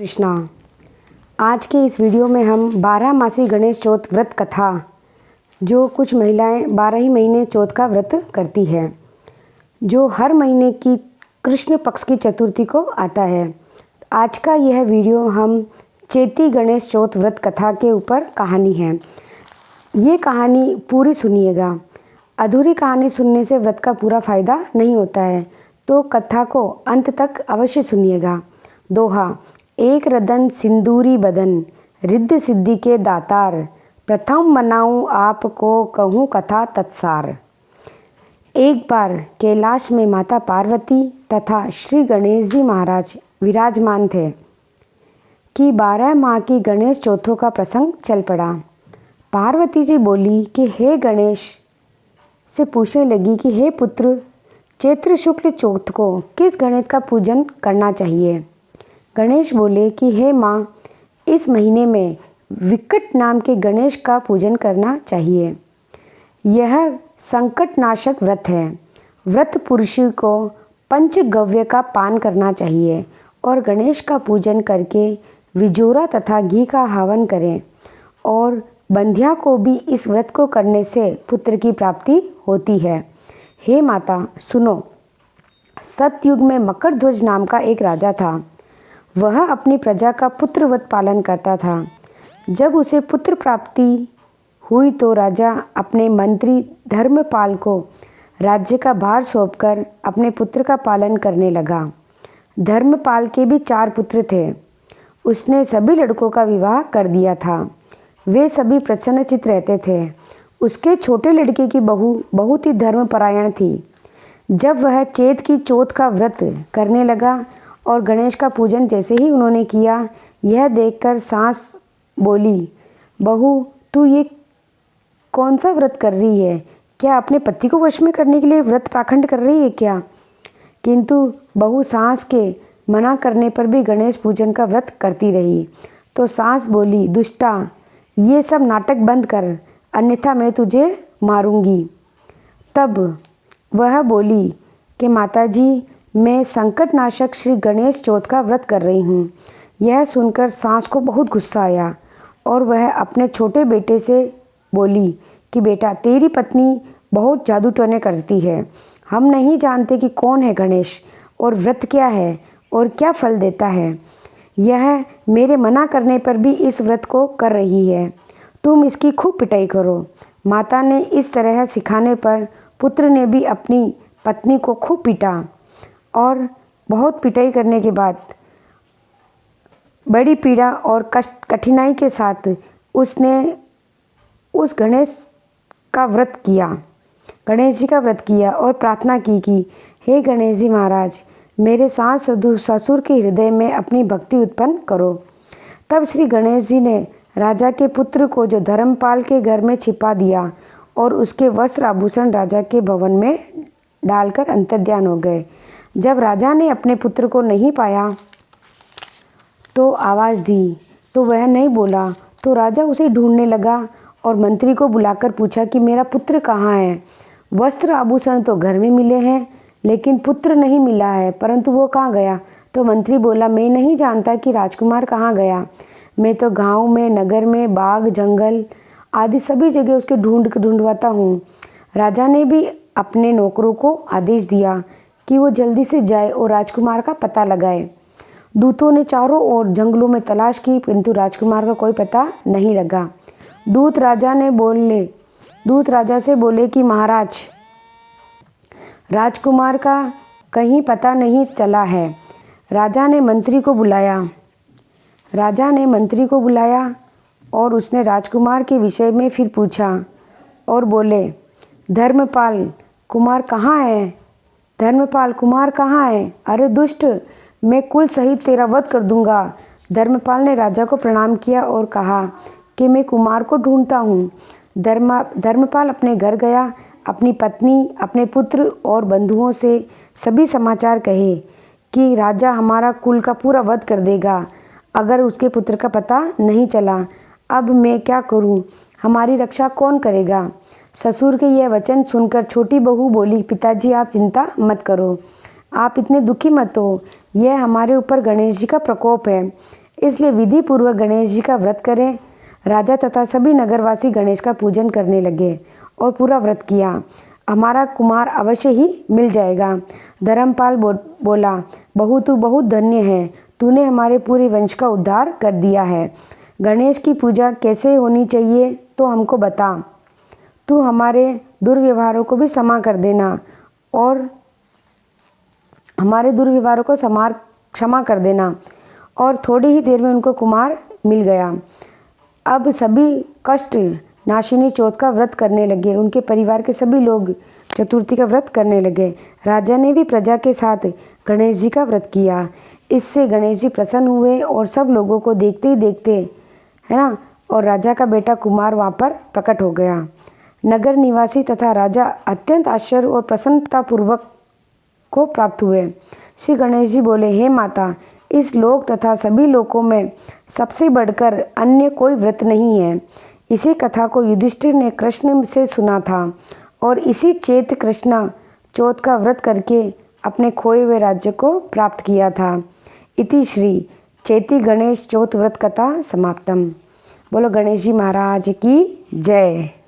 कृष्णा। आज के इस वीडियो में हम 12 मासी गणेश चौथ व्रत कथा, जो कुछ महिलाएं 12 ही महीने चौथ का व्रत करती है, जो हर महीने की कृष्ण पक्ष की चतुर्थी को आता है। आज का यह वीडियो हम चैती गणेश चौथ व्रत कथा के ऊपर कहानी है। ये कहानी पूरी सुनिएगा। अधूरी कहानी सुनने से व्रत का पूरा फायदा नहीं होता है, तो कथा को अंत तक अवश्य सुनिएगा। दोहा। एक रदन सिंदूरी बदन, रिद्ध सिद्धि के दातार, प्रथम मनाऊं आपको कहूँ कथा तत्सार। एक बार कैलाश में माता पार्वती तथा श्री गणेश जी महाराज विराजमान थे कि 12 माह की गणेश चौथों का प्रसंग चल पड़ा। पार्वती जी बोली कि हे गणेश से पूछने लगी कि हे पुत्र, चैत्र शुक्ल चौथ को किस गणेश का पूजन करना चाहिए। गणेश बोले कि हे माँ, इस महीने में विकट नाम के गणेश का पूजन करना चाहिए। यह संकटनाशक व्रत है। व्रत पुरुष को पंचगव्य का पान करना चाहिए और गणेश का पूजन करके विजोरा तथा घी का हवन करें, और बंध्या को भी इस व्रत को करने से पुत्र की प्राप्ति होती है। हे माता सुनो, सतयुग में मकरध्वज नाम का एक राजा था। वह अपनी प्रजा का पुत्रवत पालन करता था। जब उसे पुत्र प्राप्ति हुई तो राजा अपने मंत्री धर्मपाल को राज्य का भार सौंपकर अपने पुत्र का पालन करने लगा। धर्मपाल के भी 4 पुत्र थे। उसने सभी लड़कों का विवाह कर दिया था। वे सभी प्रसन्नचित्त रहते थे। उसके छोटे लड़के की बहू बहुत ही धर्मपरायण थी। जब वह चैत की चौथ का व्रत करने लगा और गणेश का पूजन जैसे ही उन्होंने किया, यह देखकर सास बोली, बहू तू ये कौन सा व्रत कर रही है? क्या अपने पति को वश में करने के लिए व्रत पाखंड कर रही है क्या? किंतु बहू सास के मना करने पर भी गणेश पूजन का व्रत करती रही। तो सास बोली, दुष्टा, ये सब नाटक बंद कर, अन्यथा मैं तुझे मारूंगी। तब वह बोली कि माताजी, मैं संकटनाशक श्री गणेश चौथ का व्रत कर रही हूँ। यह सुनकर सास को बहुत गुस्सा आया और वह अपने छोटे बेटे से बोली कि बेटा, तेरी पत्नी बहुत जादू टोने करती है। हम नहीं जानते कि कौन है गणेश और व्रत क्या है और क्या फल देता है। यह मेरे मना करने पर भी इस व्रत को कर रही है। तुम इसकी खूब पिटाई करो। माता ने इस तरह सिखाने पर पुत्र ने भी अपनी पत्नी को खूब पीटा, और बहुत पिटाई करने के बाद बड़ी पीड़ा और कठिनाई के साथ उसने उस गणेश का व्रत किया, गणेश जी का व्रत किया और प्रार्थना की कि हे गणेश जी महाराज, मेरे सास ससुर के हृदय में अपनी भक्ति उत्पन्न करो। तब श्री गणेश जी ने राजा के पुत्र को, जो धर्मपाल के घर में छिपा दिया, और उसके वस्त्र आभूषण राजा के भवन में डालकर अंतर्ध्यान हो गए। जब राजा ने अपने पुत्र को नहीं पाया तो आवाज़ दी, तो वह नहीं बोला। तो राजा उसे ढूंढने लगा और मंत्री को बुलाकर पूछा कि मेरा पुत्र कहाँ है? वस्त्र आभूषण तो घर में मिले हैं, लेकिन पुत्र नहीं मिला है, परंतु वो कहाँ गया? तो मंत्री बोला, मैं नहीं जानता कि राजकुमार कहाँ गया। मैं तो गाँव में, नगर में, बाग, जंगल आदि सभी जगह उसके ढूंढवाता हूँ। राजा ने भी अपने नौकरों को आदेश दिया कि वो जल्दी से जाए और राजकुमार का पता लगाए। दूतों ने चारों ओर जंगलों में तलाश की, किंतु राजकुमार का कोई पता नहीं लगा। दूत राजा से बोले कि महाराज, राजकुमार का कहीं पता नहीं चला है। राजा ने मंत्री को बुलाया और उसने राजकुमार के विषय में फिर पूछा और बोले, धर्मपाल कुमार कहाँ है? अरे दुष्ट, मैं कुल सहित तेरा वध कर दूंगा। धर्मपाल ने राजा को प्रणाम किया और कहा कि मैं कुमार को ढूंढता हूँ। धर्मपाल अपने घर गया, अपनी पत्नी, अपने पुत्र और बंधुओं से सभी समाचार कहे कि राजा हमारा कुल का पूरा वध कर देगा अगर उसके पुत्र का पता नहीं चला। अब मैं क्या करूँ? हमारी रक्षा कौन करेगा? ससुर के यह वचन सुनकर छोटी बहू बोली, पिताजी आप चिंता मत करो, आप इतने दुखी मत हो। यह हमारे ऊपर गणेश जी का प्रकोप है। इसलिए विधि पूर्वक गणेश जी का व्रत करें। राजा तथा सभी नगरवासी गणेश का पूजन करने लगे और पूरा व्रत किया। हमारा कुमार अवश्य ही मिल जाएगा। धर्मपाल बोला, बहू तू बहुत धन्य है, तूने हमारे पूरे वंश का उद्धार कर दिया है। गणेश की पूजा कैसे होनी चाहिए तो हमको बता। तू हमारे दुर्व्यवहारों को भी क्षमा कर देना और हमारे दुर्व्यवहारों को क्षमा कर देना। और थोड़ी ही देर में उनको कुमार मिल गया। अब सभी कष्ट नाशिनी चौथ का व्रत करने लगे। उनके परिवार के सभी लोग चतुर्थी का व्रत करने लगे। राजा ने भी प्रजा के साथ गणेश जी का व्रत किया। इससे गणेश जी प्रसन्न हुए और सब लोगों को देखते ही देखते, है ना, और राजा का बेटा कुमार वहाँ पर प्रकट हो गया। नगर निवासी तथा राजा अत्यंत आश्चर्य और प्रसन्नतापूर्वक को प्राप्त हुए। श्री गणेश जी बोले, हे माता, इस लोक तथा सभी लोकों में सबसे बढ़कर अन्य कोई व्रत नहीं है। इसी कथा को युधिष्ठिर ने कृष्ण से सुना था और इसी चैत्र कृष्ण चौथ का व्रत करके अपने खोए हुए राज्य को प्राप्त किया था। इति श्री चैती गणेश चौथ व्रत कथा समाप्तम। बोलो गणेश जी महाराज की जय।